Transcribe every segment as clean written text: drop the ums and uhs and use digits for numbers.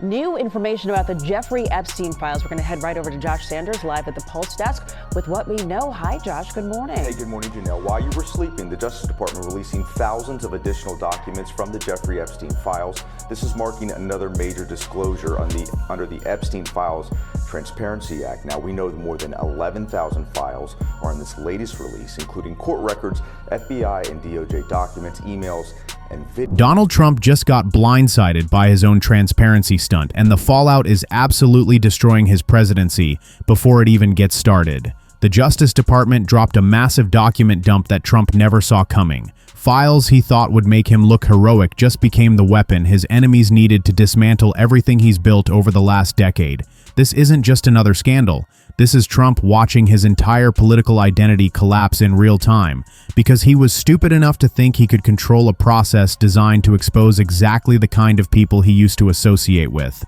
New information about the Jeffrey Epstein files. We're going to head right over to Josh Sanders live at the Pulse desk with what we know. Hi, Josh. Good morning. Hey, good morning, Janelle. While you were sleeping, the Justice Department releasing thousands of additional documents from the Jeffrey Epstein files. This is marking another major disclosure under the Epstein Files Transparency Act. Now, we know that more than 11,000 files are in this latest release, including court records, FBI and DOJ documents, emails, and video. Donald Trump just got blindsided by his own transparency stunt, and the fallout is absolutely destroying his presidency before it even gets started. The Justice Department dropped a massive document dump that Trump never saw coming. Files he thought would make him look heroic just became the weapon his enemies needed to dismantle everything he's built over the last decade. This isn't just another scandal. This is Trump watching his entire political identity collapse in real time because he was stupid enough to think he could control a process designed to expose exactly the kind of people he used to associate with.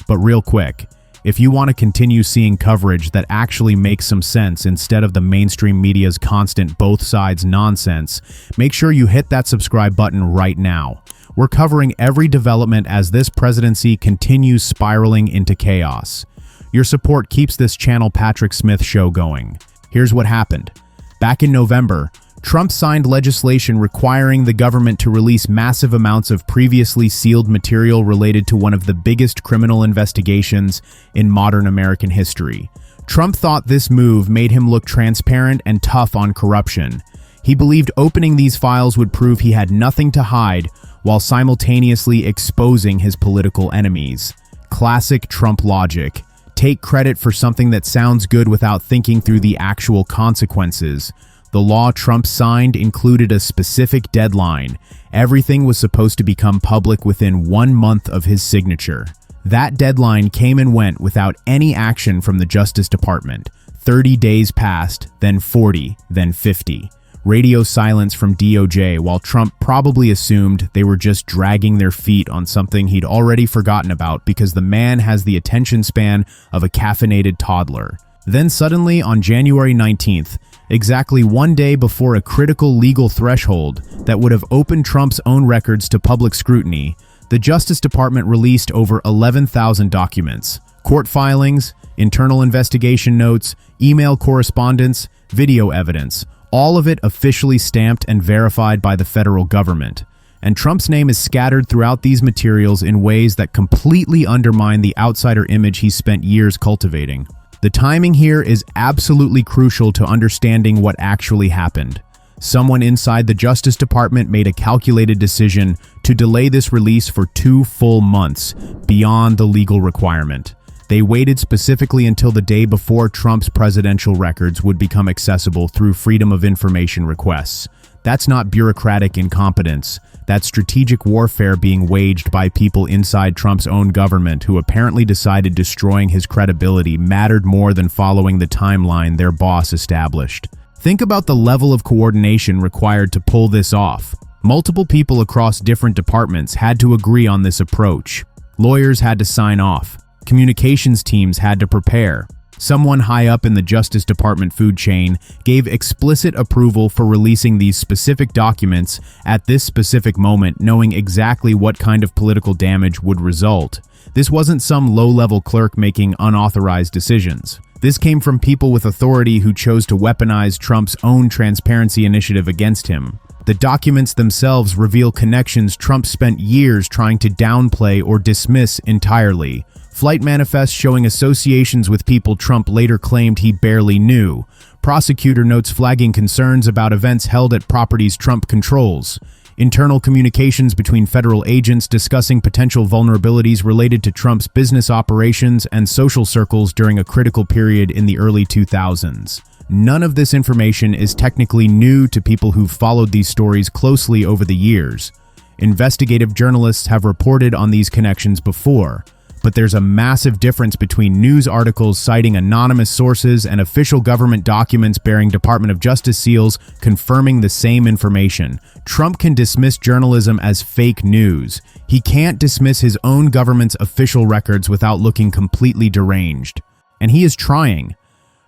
But real quick, if you want to continue seeing coverage that actually makes some sense instead of the mainstream media's constant both sides nonsense, make sure you hit that subscribe button right now. We're covering every development as this presidency continues spiraling into chaos. Your support keeps this Channel Patrick Smith show going. Here's what happened. Back in November, Trump signed legislation requiring the government to release massive amounts of previously sealed material related to one of the biggest criminal investigations in modern American history. Trump thought this move made him look transparent and tough on corruption. He believed opening these files would prove he had nothing to hide while simultaneously exposing his political enemies. Classic Trump logic. Take credit for something that sounds good without thinking through the actual consequences. The law Trump signed included a specific deadline. Everything was supposed to become public within 1 month of his signature. That deadline came and went without any action from the Justice Department. 30 days passed, then 40, then 50. Radio silence from DOJ, while Trump probably assumed they were just dragging their feet on something he'd already forgotten about because the man has the attention span of a caffeinated toddler. Then suddenly, on January 19th, exactly 1 day before a critical legal threshold that would have opened Trump's own records to public scrutiny, the Justice Department released over 11,000 documents, court filings, internal investigation notes, email correspondence, video evidence, all of it officially stamped and verified by the federal government. And Trump's name is scattered throughout these materials in ways that completely undermine the outsider image he spent years cultivating. The timing here is absolutely crucial to understanding what actually happened. Someone inside the Justice Department made a calculated decision to delay this release for 2 full months, beyond the legal requirement. They waited specifically until the day before Trump's presidential records would become accessible through Freedom of Information requests. That's not bureaucratic incompetence. That's strategic warfare being waged by people inside Trump's own government who apparently decided destroying his credibility mattered more than following the timeline their boss established. Think about the level of coordination required to pull this off. Multiple people across different departments had to agree on this approach. Lawyers had to sign off. Communications teams had to prepare. Someone high up in the Justice Department food chain gave explicit approval for releasing these specific documents at this specific moment, knowing exactly what kind of political damage would result. This wasn't some low-level clerk making unauthorized decisions. This came from people with authority who chose to weaponize Trump's own transparency initiative against him. The documents themselves reveal connections Trump spent years trying to downplay or dismiss entirely. Flight manifests showing associations with people Trump later claimed he barely knew. Prosecutor notes flagging concerns about events held at properties Trump controls. Internal communications between federal agents discussing potential vulnerabilities related to Trump's business operations and social circles during a critical period in the early 2000s. None of this information is technically new to people who've followed these stories closely over the years. Investigative journalists have reported on these connections before. But there's a massive difference between news articles citing anonymous sources and official government documents bearing Department of Justice seals confirming the same information. Trump can dismiss journalism as fake news. He can't dismiss his own government's official records without looking completely deranged. And he is trying.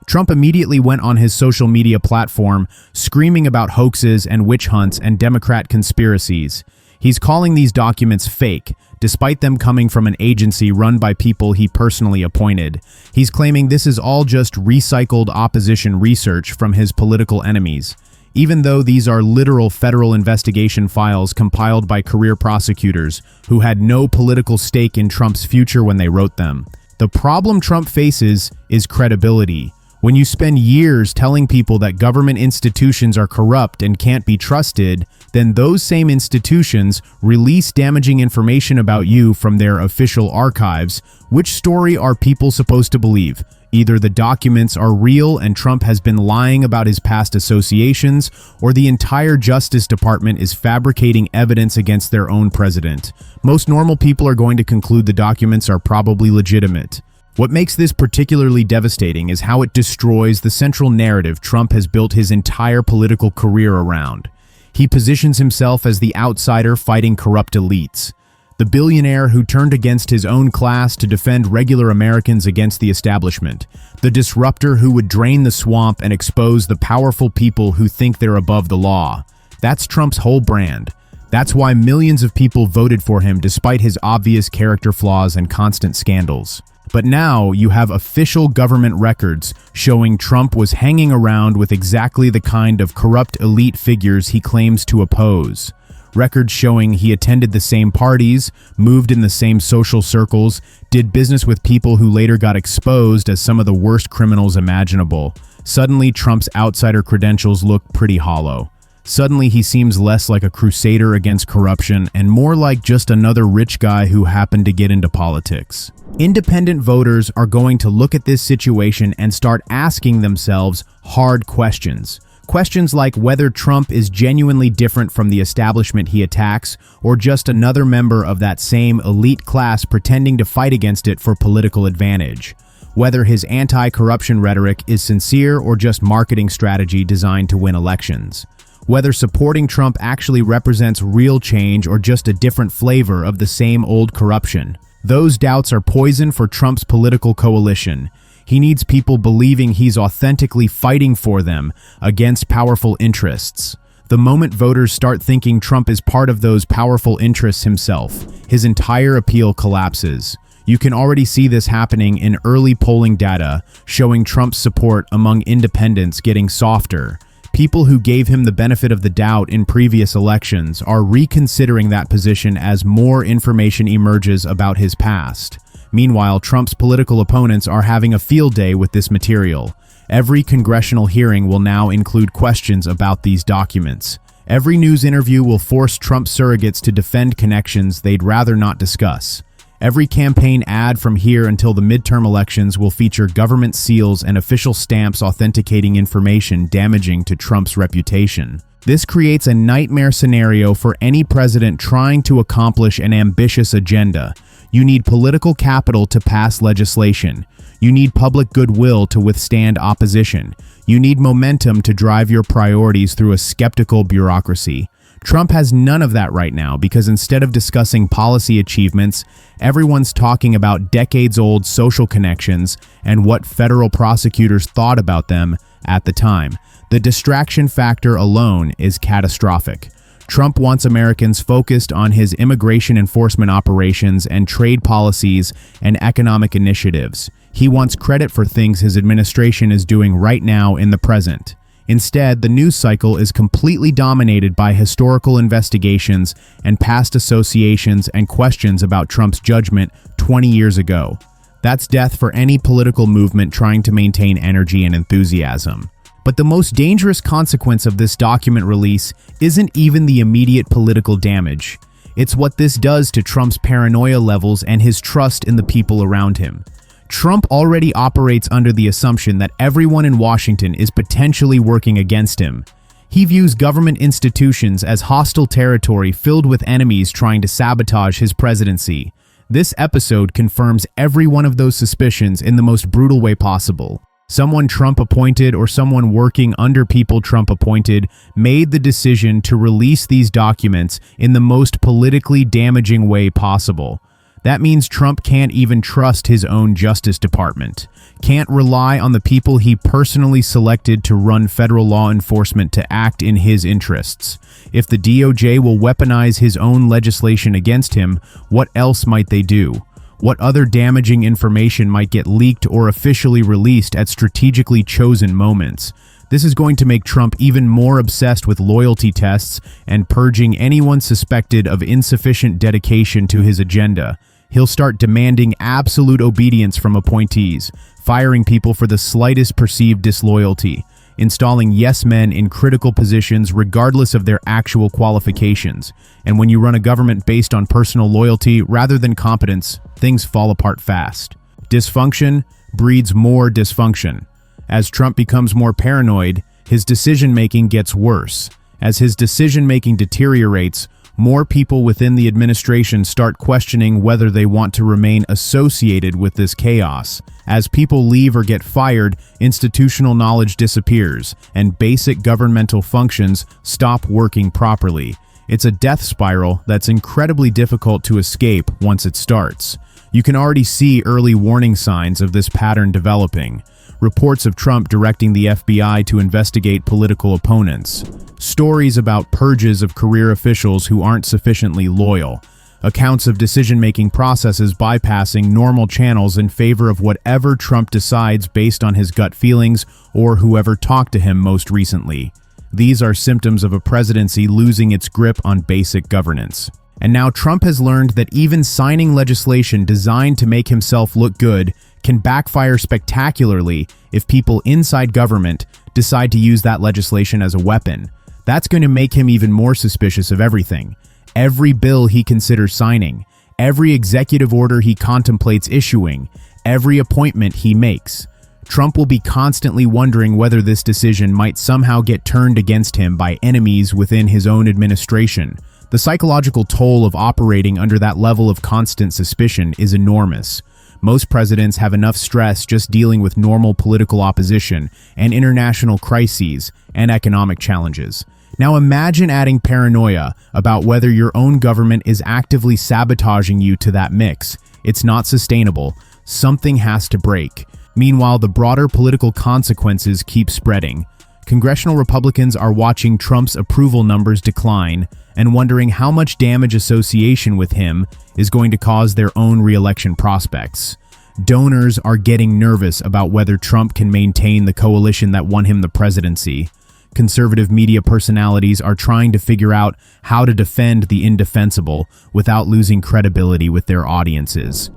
Trump immediately went on his social media platform screaming about hoaxes and witch hunts and Democrat conspiracies. He's calling these documents fake, despite them coming from an agency run by people he personally appointed. He's claiming this is all just recycled opposition research from his political enemies, even though these are literal federal investigation files compiled by career prosecutors who had no political stake in Trump's future when they wrote them. The problem Trump faces is credibility. When you spend years telling people that government institutions are corrupt and can't be trusted, then those same institutions release damaging information about you from their official archives. Which story are people supposed to believe? Either the documents are real and Trump has been lying about his past associations, or the entire Justice Department is fabricating evidence against their own president. Most normal people are going to conclude the documents are probably legitimate. What makes this particularly devastating is how it destroys the central narrative Trump has built his entire political career around. He positions himself as the outsider fighting corrupt elites, the billionaire who turned against his own class to defend regular Americans against the establishment, the disruptor who would drain the swamp and expose the powerful people who think they're above the law. That's Trump's whole brand. That's why millions of people voted for him despite his obvious character flaws and constant scandals. But now you have official government records showing Trump was hanging around with exactly the kind of corrupt elite figures he claims to oppose. Records showing he attended the same parties, moved in the same social circles, did business with people who later got exposed as some of the worst criminals imaginable. Suddenly, Trump's outsider credentials look pretty hollow. Suddenly, he seems less like a crusader against corruption and more like just another rich guy who happened to get into politics. Independent voters are going to look at this situation and start asking themselves hard questions. Questions like whether Trump is genuinely different from the establishment he attacks, or just another member of that same elite class pretending to fight against it for political advantage. Whether his anti-corruption rhetoric is sincere or just marketing strategy designed to win elections. Whether supporting Trump actually represents real change or just a different flavor of the same old corruption. Those doubts are poison for Trump's political coalition. He needs people believing he's authentically fighting for them against powerful interests. The moment voters start thinking Trump is part of those powerful interests himself, his entire appeal collapses. You can already see this happening in early polling data, showing Trump's support among independents getting softer. People who gave him the benefit of the doubt in previous elections are reconsidering that position as more information emerges about his past. Meanwhile, Trump's political opponents are having a field day with this material. Every congressional hearing will now include questions about these documents. Every news interview will force Trump surrogates to defend connections they'd rather not discuss. Every campaign ad from here until the midterm elections will feature government seals and official stamps authenticating information damaging to Trump's reputation. This creates a nightmare scenario for any president trying to accomplish an ambitious agenda. You need political capital to pass legislation. You need public goodwill to withstand opposition. You need momentum to drive your priorities through a skeptical bureaucracy. Trump has none of that right now because instead of discussing policy achievements, everyone's talking about decades-old social connections and what federal prosecutors thought about them at the time. The distraction factor alone is catastrophic. Trump wants Americans focused on his immigration enforcement operations and trade policies and economic initiatives. He wants credit for things his administration is doing right now in the present. Instead, the news cycle is completely dominated by historical investigations and past associations and questions about Trump's judgment 20 years ago. That's death for any political movement trying to maintain energy and enthusiasm. But the most dangerous consequence of this document release isn't even the immediate political damage. It's what this does to Trump's paranoia levels and his trust in the people around him. Trump already operates under the assumption that everyone in Washington is potentially working against him. He views government institutions as hostile territory filled with enemies trying to sabotage his presidency. This episode confirms every one of those suspicions in the most brutal way possible. Someone Trump appointed or someone working under people Trump appointed made the decision to release these documents in the most politically damaging way possible. That means Trump can't even trust his own Justice Department, can't rely on the people he personally selected to run federal law enforcement to act in his interests. If the DOJ will weaponize his own legislation against him, what else might they do? What other damaging information might get leaked or officially released at strategically chosen moments? This is going to make Trump even more obsessed with loyalty tests and purging anyone suspected of insufficient dedication to his agenda. He'll start demanding absolute obedience from appointees, firing people for the slightest perceived disloyalty, installing yes men in critical positions regardless of their actual qualifications. And when you run a government based on personal loyalty rather than competence, things fall apart fast. Dysfunction breeds more dysfunction. As Trump becomes more paranoid, his decision-making gets worse. As his decision-making deteriorates, more people within the administration start questioning whether they want to remain associated with this chaos. As people leave or get fired, institutional knowledge disappears, and basic governmental functions stop working properly. It's a death spiral that's incredibly difficult to escape once it starts. You can already see early warning signs of this pattern developing. Reports of Trump directing the FBI to investigate political opponents. Stories about purges of career officials who aren't sufficiently loyal. Accounts of decision-making processes bypassing normal channels in favor of whatever Trump decides based on his gut feelings or whoever talked to him most recently. These are symptoms of a presidency losing its grip on basic governance. And now Trump has learned that even signing legislation designed to make himself look good can backfire spectacularly if people inside government decide to use that legislation as a weapon. That's going to make him even more suspicious of everything. Every bill he considers signing, every executive order he contemplates issuing, every appointment he makes. Trump will be constantly wondering whether this decision might somehow get turned against him by enemies within his own administration. The psychological toll of operating under that level of constant suspicion is enormous. Most presidents have enough stress just dealing with normal political opposition and international crises and economic challenges. Now imagine adding paranoia about whether your own government is actively sabotaging you to that mix. It's not sustainable. Something has to break. Meanwhile, the broader political consequences keep spreading. Congressional Republicans are watching Trump's approval numbers decline and wondering how much damage association with him is going to cause their own re-election prospects. Donors are getting nervous about whether Trump can maintain the coalition that won him the presidency. Conservative media personalities are trying to figure out how to defend the indefensible without losing credibility with their audiences.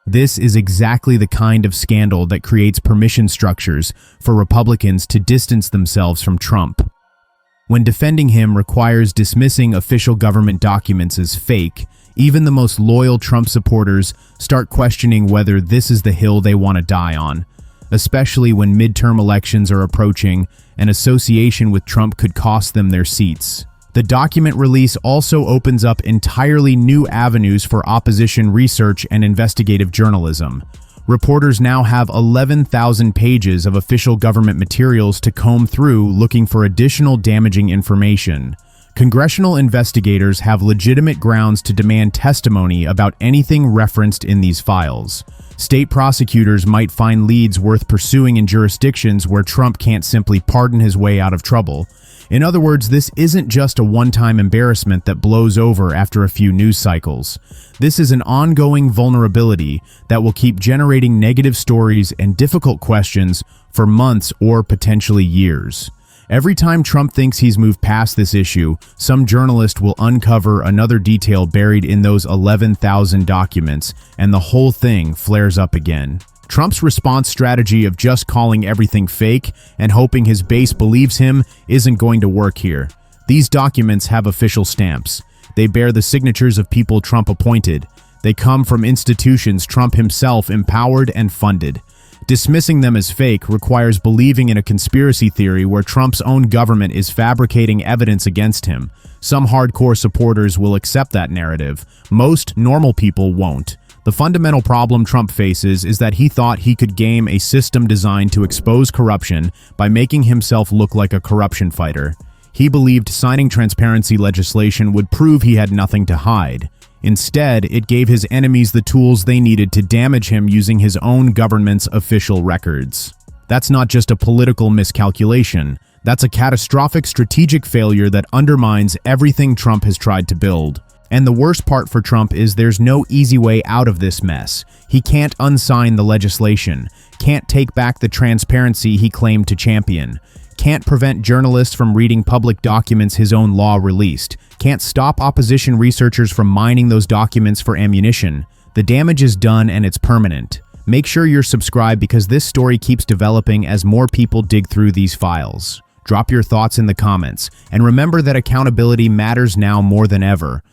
This is exactly the kind of scandal that creates permission structures for Republicans to distance themselves from Trump. When defending him requires dismissing official government documents as fake, even the most loyal Trump supporters start questioning whether this is the hill they want to die on. Especially when midterm elections are approaching, an association with Trump could cost them their seats. The document release also opens up entirely new avenues for opposition research and investigative journalism. Reporters now have 11,000 pages of official government materials to comb through looking for additional damaging information. Congressional investigators have legitimate grounds to demand testimony about anything referenced in these files. State prosecutors might find leads worth pursuing in jurisdictions where Trump can't simply pardon his way out of trouble. In other words, this isn't just a one-time embarrassment that blows over after a few news cycles. This is an ongoing vulnerability that will keep generating negative stories and difficult questions for months or potentially years. Every time Trump thinks he's moved past this issue, some journalist will uncover another detail buried in those 11,000 documents, and the whole thing flares up again. Trump's response strategy of just calling everything fake and hoping his base believes him isn't going to work here. These documents have official stamps. They bear the signatures of people Trump appointed. They come from institutions Trump himself empowered and funded. Dismissing them as fake requires believing in a conspiracy theory where Trump's own government is fabricating evidence against him. Some hardcore supporters will accept that narrative. Most normal people won't. The fundamental problem Trump faces is that he thought he could game a system designed to expose corruption by making himself look like a corruption fighter. He believed signing transparency legislation would prove he had nothing to hide. Instead, it gave his enemies the tools they needed to damage him using his own government's official records. That's not just a political miscalculation. That's a catastrophic strategic failure that undermines everything Trump has tried to build. And the worst part for Trump is there's no easy way out of this mess. He can't unsign the legislation, can't take back the transparency he claimed to champion, can't prevent journalists from reading public documents his own law released, can't stop opposition researchers from mining those documents for ammunition. The damage is done and it's permanent. Make sure you're subscribed because this story keeps developing as more people dig through these files. Drop your thoughts in the comments, and remember that accountability matters now more than ever.